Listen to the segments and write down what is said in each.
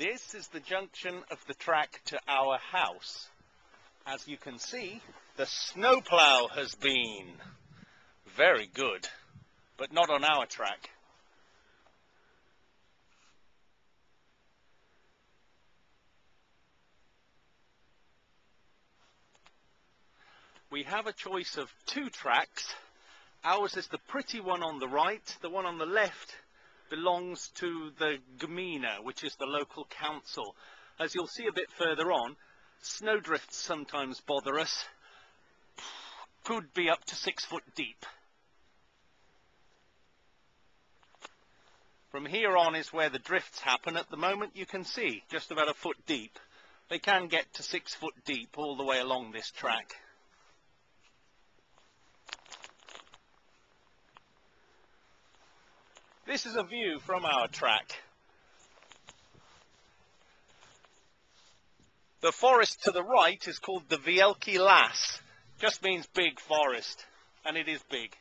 This is the junction of the track to our house. As you can see, the snowplow has been. Very good, but not on our track. We have a choice of two tracks. Ours is the pretty one on the right. The one on the left belongs to the Gmina, which is the local council. As you'll see a bit further on, snowdrifts sometimes bother us. Could be up to 6 foot deep. From here on is where the drifts happen. At the moment you can see just about a foot deep. They can get to 6 foot deep all the way along this track. This is a view from our track. The forest to the right is called the Wielki Las. Just means big forest, and it is big.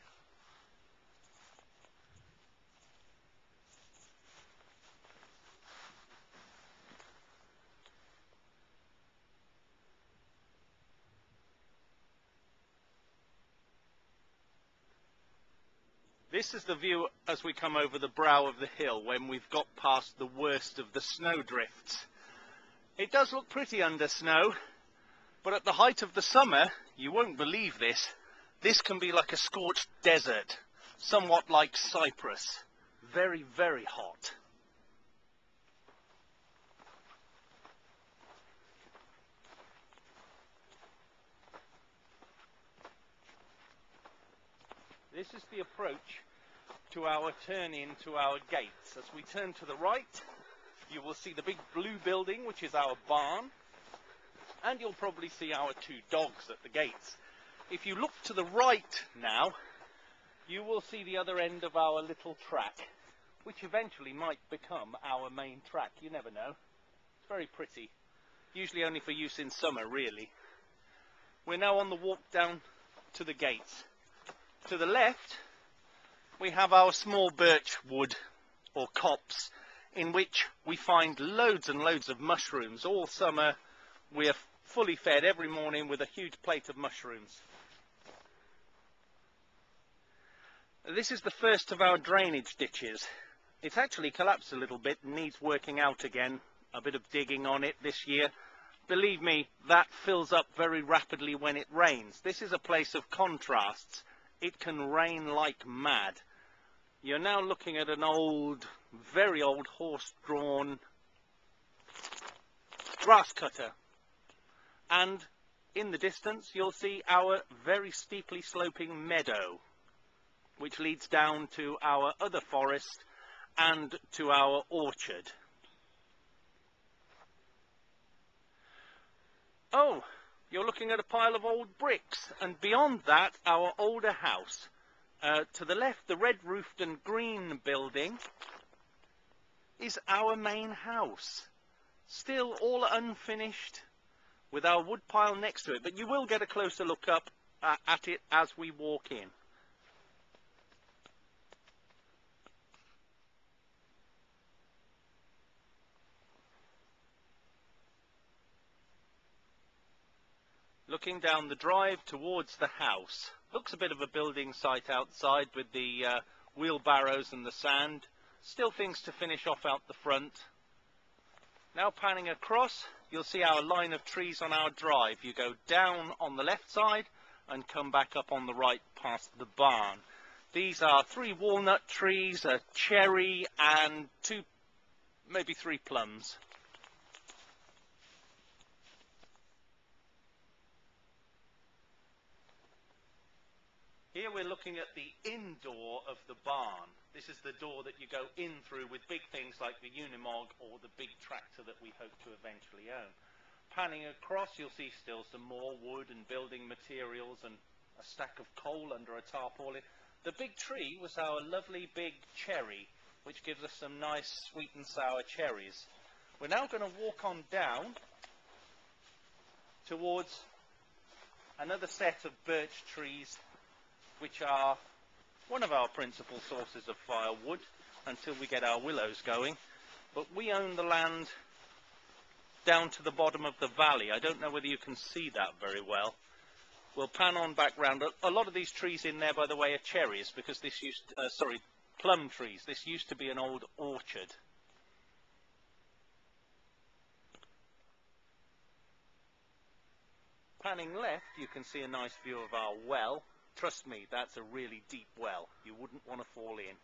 This is the view as we come over the brow of the hill when we've got past the worst of the snowdrifts. It does look pretty under snow, but at the height of the summer, you won't believe this can be like a scorched desert, somewhat like Cyprus. Very, very hot. This is the approach to our turn into our gates. As we turn to the right, you will see the big blue building, which is our barn, and you'll probably see our two dogs at the gates. If you look to the right now, you will see the other end of our little track, which eventually might become our main track. You never know. It's very pretty. Usually only for use in summer, really. We're now on the walk down to the gates. To the left, we have our small birch wood, or copse, in which we find loads and loads of mushrooms. All summer, we're fully fed every morning with a huge plate of mushrooms. This is the first of our drainage ditches. It's actually collapsed a little bit and needs working out again. A bit of digging on it this year. Believe me, that fills up very rapidly when it rains. This is a place of contrasts. It can rain like mad. You're now looking at an old, very old horse-drawn grass cutter. And in the distance you'll see our very steeply sloping meadow, which leads down to our other forest and to our orchard. Oh! You're looking at a pile of old bricks, and beyond that, our older house. To the left, the red-roofed and green building is our main house. Still all unfinished, with our wood pile next to it, but you will get a closer look up at it as we walk in. Looking down the drive towards the house. Looks a bit of a building site outside with the wheelbarrows and the sand. Still things to finish off out the front. Now panning across, you'll see our line of trees on our drive. You go down on the left side and come back up on the right past the barn. These are 3 walnut trees, a cherry and 2, maybe 3 plums. Here we're looking at the in door of the barn. This is the door that you go in through with big things like the Unimog or the big tractor that we hope to eventually own. Panning across, you'll see still some more wood and building materials and a stack of coal under a tarpaulin. The big tree was our lovely big cherry, which gives us some nice sweet and sour cherries. We're now going to walk on down towards another set of birch trees, which are one of our principal sources of firewood until we get our willows going. But we own the land down to the bottom of the valley. I don't know whether you can see that very well. We'll pan on back round. A lot of these trees in there, by the way, are cherries, because this plum trees. This used to be an old orchard. Panning left, you can see a nice view of our well. Trust me, that's a really deep well. You wouldn't want to fall in.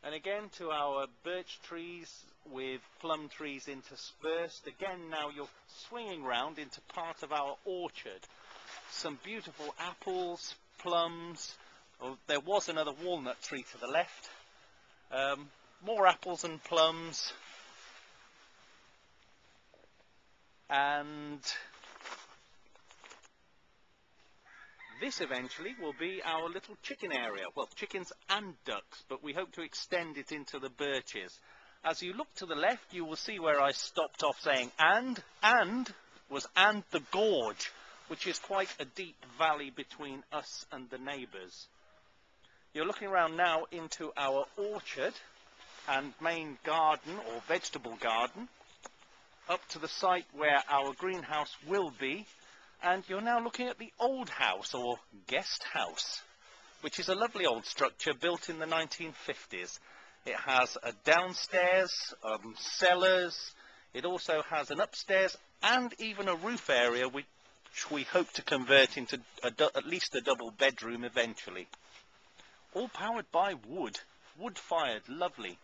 And again to our birch trees with plum trees interspersed. Again, now you're swinging round into part of our orchard. Some beautiful apples, plums. Oh, there was another walnut tree to the left. More apples and plums. And this eventually will be our little chicken area. Well, chickens and ducks, but we hope to extend it into the birches. As you look to the left, you will see where I stopped off saying and the gorge, which is quite a deep valley between us and the neighbours. You're looking around now into our orchard and main garden or vegetable garden, up to the site where our greenhouse will be. And you're now looking at the old house, or guest house, which is a lovely old structure built in the 1950s. It has a downstairs, cellars. It also has an upstairs and even a roof area, which we hope to convert into at least a double bedroom eventually. All powered by wood, wood-fired, lovely.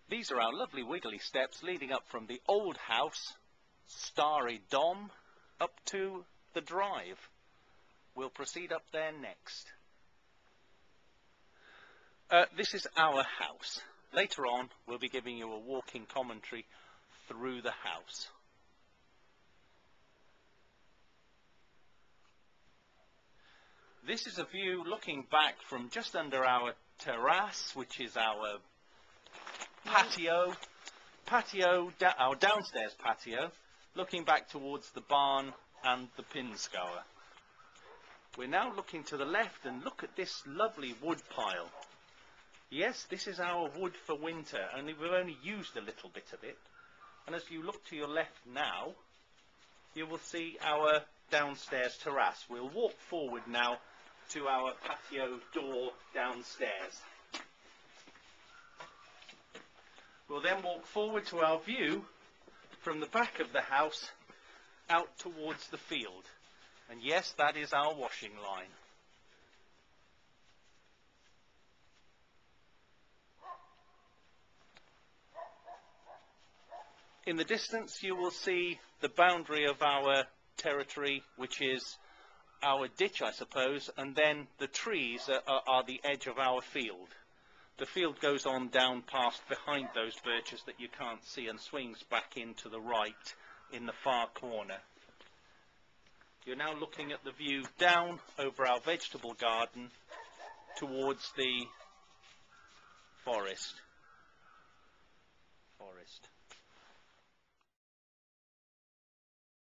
These are our lovely wiggly steps leading up from the old house, starry dom, up to the drive. We'll proceed up there next. This is our house. Later on, we'll be giving you a walking commentary through the house. This is a view looking back from just under our terrace, which is our patio, our downstairs patio, looking back towards the barn and the pinscower. We're now looking to the left and look at this lovely wood pile. Yes, this is our wood for winter, only we've only used a little bit of it. And as you look to your left now, you will see our downstairs terrace. We'll walk forward now to our patio door downstairs. We'll then walk forward to our view from the back of the house out towards the field. And yes, that is our washing line. In the distance you will see the boundary of our territory, which is our ditch, I suppose, and then the trees are the edge of our field. The field goes on down past behind those birches that you can't see and swings back into the right in the far corner. You're now looking at the view down over our vegetable garden towards the forest.